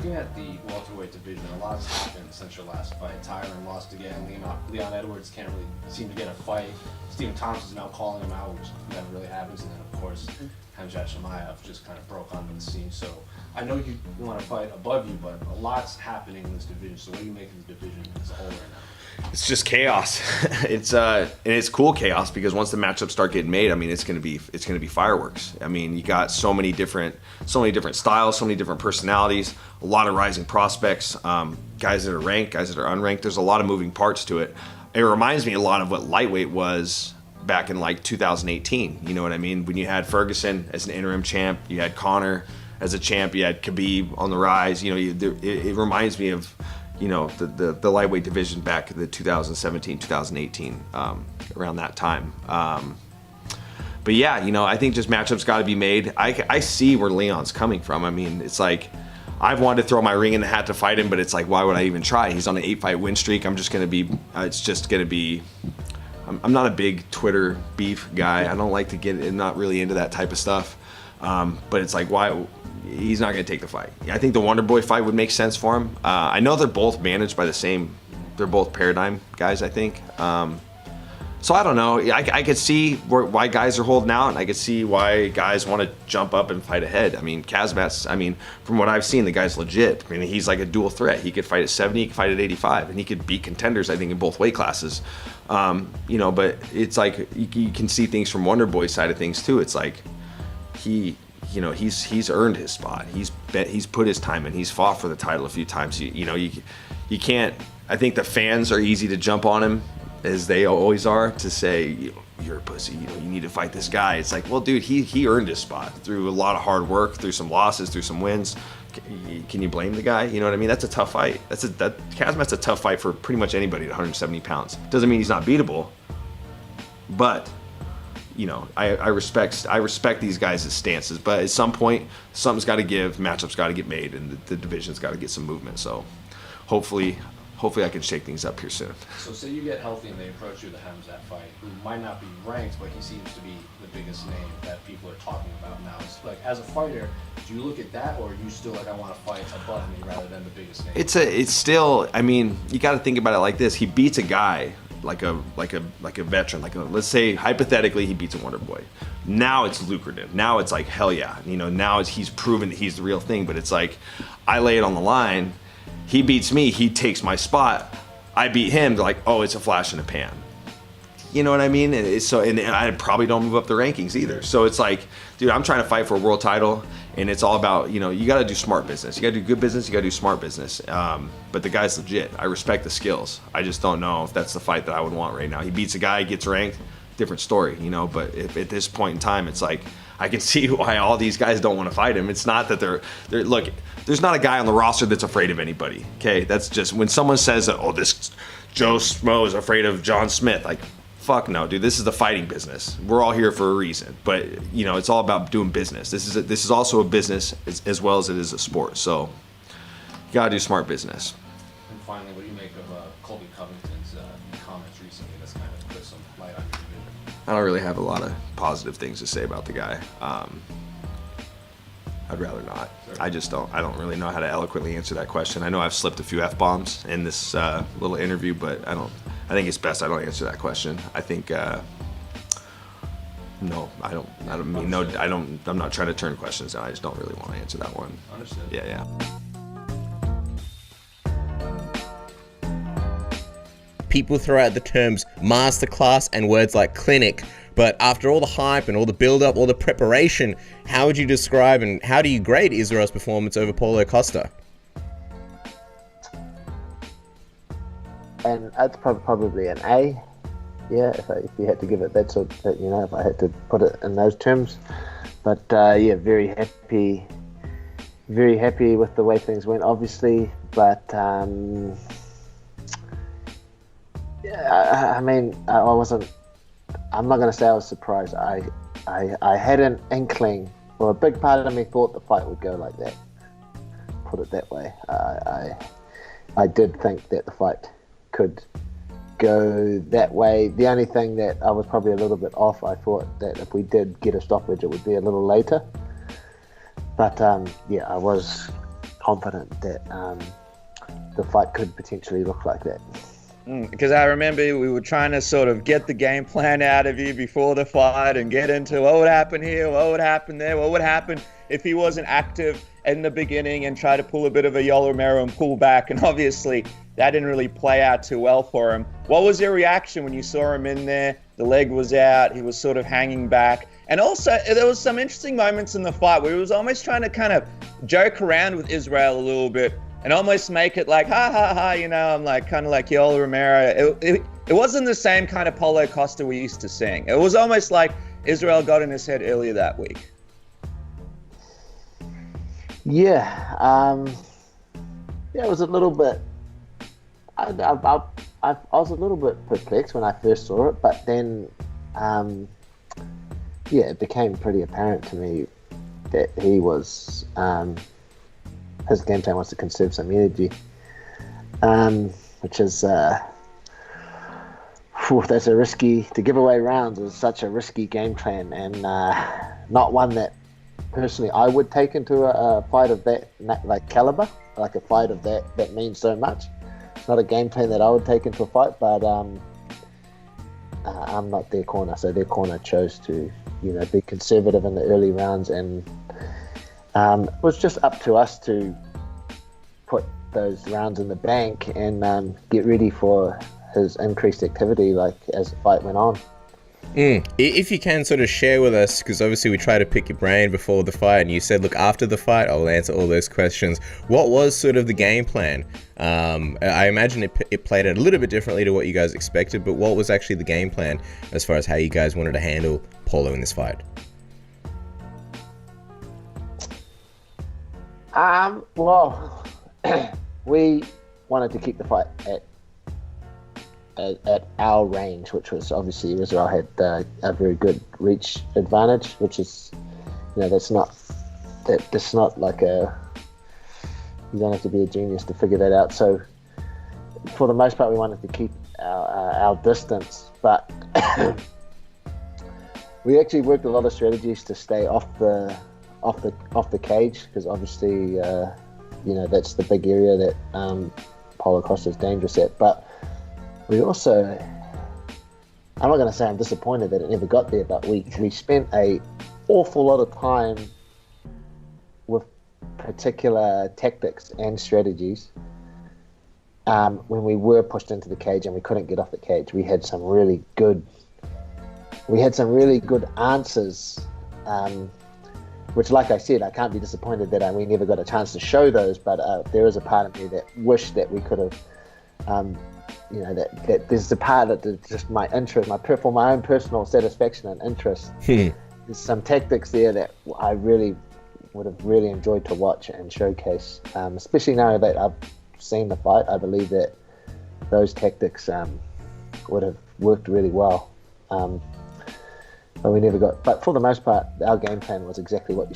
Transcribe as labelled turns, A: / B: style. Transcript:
A: Looking at the welterweight division, a lot's happened since your last fight. Tyron lost again. Leon Edwards can't really seem to get a fight. Stephen Thompson's now calling him out, which never really happens. And then, of course, Khamzat Chimaev just kind of broke onto the scene. So I know you want to fight above you, but a lot's happening in this division. So what do you make of the division as a whole right now?
B: It's just chaos. And it's cool chaos, because once the matchups start getting made, I mean, it's gonna be fireworks. I mean, you got so many different styles, so many different personalities, a lot of rising prospects, guys that are ranked, guys that are unranked. There's a lot of moving parts to it. It reminds me a lot of what lightweight was back in like 2018. You know what I mean? When you had Ferguson as an interim champ, you had Conor as a champ, you had Khabib on the rise. You know, it reminds me of, you know, the lightweight division back in the 2017, 2018, around that time. But yeah, you know, I think just matchups got to be made. I see where Leon's coming from. I mean, it's like, I've wanted to throw my ring in the hat to fight him, but it's like, why would I even try? He's on an 8-fight win streak. I'm just going to be, I'm not a big Twitter beef guy. I don't like to I'm not really into that type of stuff. But it's like, why? He's not going to take the fight. I think the Wonder Boy fight would make sense for him. I know they're both managed by they're both Paradigm guys, I think. So I don't know. I could see why guys are holding out, and I could see why guys want to jump up and fight ahead. I mean, Khamzat, from what I've seen, the guy's legit. I mean, he's like a dual threat. He could fight at 70, he could fight at 85, and he could beat contenders, I think, in both weight classes. You know, but it's like, you can see things from Wonder Boy's side of things too. It's like, you know, he's earned his spot. He's put his time in. He's fought for the title a few times. You can't. I think the fans are easy to jump on him, as they always are, to say, you're a pussy. You know, you need to fight this guy. It's like, well, dude, he earned his spot through a lot of hard work, through some losses, through some wins. Can you blame the guy? You know what I mean? That's a tough fight. Khamzat's a tough fight for pretty much anybody at 170 pounds. Doesn't mean he's not beatable, but, you know, I respect these guys' stances, but at some point, something's got to give, matchups got to get made, and the division's got to get some movement. So hopefully I can shake things up here soon.
A: So say you get healthy and they approach you with the Khamzat fight, who might not be ranked, but he seems to be the biggest name that people are talking about now. It's like, as a fighter, do you look at that, or are you still like, I want to fight above me rather than the biggest name? It's still, I mean, you got to think about it like this. He beats a guy like a veteran, let's say hypothetically he beats a Wonder Boy. Now it's lucrative. Now it's like, hell yeah. You know, now he's proven that he's the real thing. But it's like, I lay it on the line. He beats me. He takes my spot. I beat him. They're like, oh, it's a flash in the pan. You know what I mean? And I probably don't move up the rankings either. So it's like, dude, I'm trying to fight for a world title, and it's all about, you know, you got to do smart business. You got to do good business. You got to do smart business. But the guy's legit. I respect the skills. I just don't know if that's the fight that I would want right now. He beats a guy, gets ranked, different story, you know. But if at this point in time, it's like, I can see why all these guys don't want to fight him. It's not that they're look, there's not a guy on the roster that's afraid of anybody. Okay, that's just when someone says that, oh, this Joe Smo is afraid of John Smith. Like, fuck no, dude. This is the fighting business. We're all here for a reason. But you know, it's all about doing business. This is also a business as well as it is a sport. So you gotta do smart business. And finally, what do you make of Colby Covington's comments recently? That's kind of put some light on your division.
B: I don't really have a lot of positive things to say about the guy. I'd rather not. Sure. I don't really know how to eloquently answer that question. I know I've slipped a few F-bombs in this little interview, but I think it's best I don't answer that question. I think, no, I'm not trying to turn questions down. I just don't really want to answer that one.
A: Understood.
B: Yeah.
C: People throw out the terms masterclass and words like clinic, but after all the hype and all the build-up, all the preparation, how would you describe and how do you grade Israel's performance over Paulo Costa?
D: And that's probably an A. Yeah, if you had to give it that sort of, you know, if I had to put it in those terms. But yeah, very happy with the way things went, obviously. But yeah, I mean, I'm not going to say I was surprised. I had an inkling, or a big part of me thought the fight would go like that. Put it that way. I did think that the fight could go that way. The only thing that I was probably a little bit off, I thought that if we did get a stoppage, it would be a little later. But yeah, I was confident that the fight could potentially look like that.
E: Because I remember we were trying to sort of get the game plan out of you before the fight and get into what would happen here, what would happen there, what would happen if he wasn't active in the beginning and try to pull a bit of a Yoel Romero and pull back. And obviously that didn't really play out too well for him. What was your reaction when you saw him in there? The leg was out, he was sort of hanging back. And also there was some interesting moments in the fight where he was almost trying to kind of joke around with Israel a little bit and almost make it like, ha, ha, ha, you know, I'm like, kind of like Yoel Romero. It wasn't the same kind of Paulo Costa we used to seeing. It was almost like Israel got in his head earlier that week.
D: Yeah, it was a little bit, I was a little bit perplexed when I first saw it, but then, it became pretty apparent to me that he was, his game plan was to conserve some energy, which is, that's a risky, to give away rounds is such a risky game plan, and not one that personally I would take into a fight of that like caliber, like a fight of that means so much. It's not a game plan that I would take into a fight, but I'm not their corner, so their corner chose to, be conservative in the early rounds, and it was just up to us to put those rounds in the bank and get ready for his increased activity, like as the fight went on.
C: If you can sort of share with us, because obviously we try to pick your brain before the fight, and you said, look, after the fight, I'll answer all those questions. What was sort of the game plan? I imagine it played out a little bit differently to what you guys expected, but what was actually the game plan as far as how you guys wanted to handle Paulo in this fight?
D: Well, we wanted to keep the fight at our range, which was obviously Israel had a very good reach advantage, which is, that's not like you don't have to be a genius to figure that out. So for the most part, we wanted to keep our distance, but we actually worked a lot of strategies to stay off the cage, because obviously that's the big area that Paulo Costa is dangerous at. But we also, I'm not going to say I'm disappointed that it never got there, but we spent an awful lot of time with particular tactics and strategies when we were pushed into the cage and we couldn't get off the cage. We had some really good answers, which, like I said, I can't be disappointed that we never got a chance to show those, but there is a part of me that wished that we could have, that there's a part that just my interest, for my own personal satisfaction and interest. There's some tactics there that I really would have really enjoyed to watch and showcase, especially now that I've seen the fight. I believe that those tactics would have worked really well. But we never got. But for the most part, our game plan was exactly what you saw.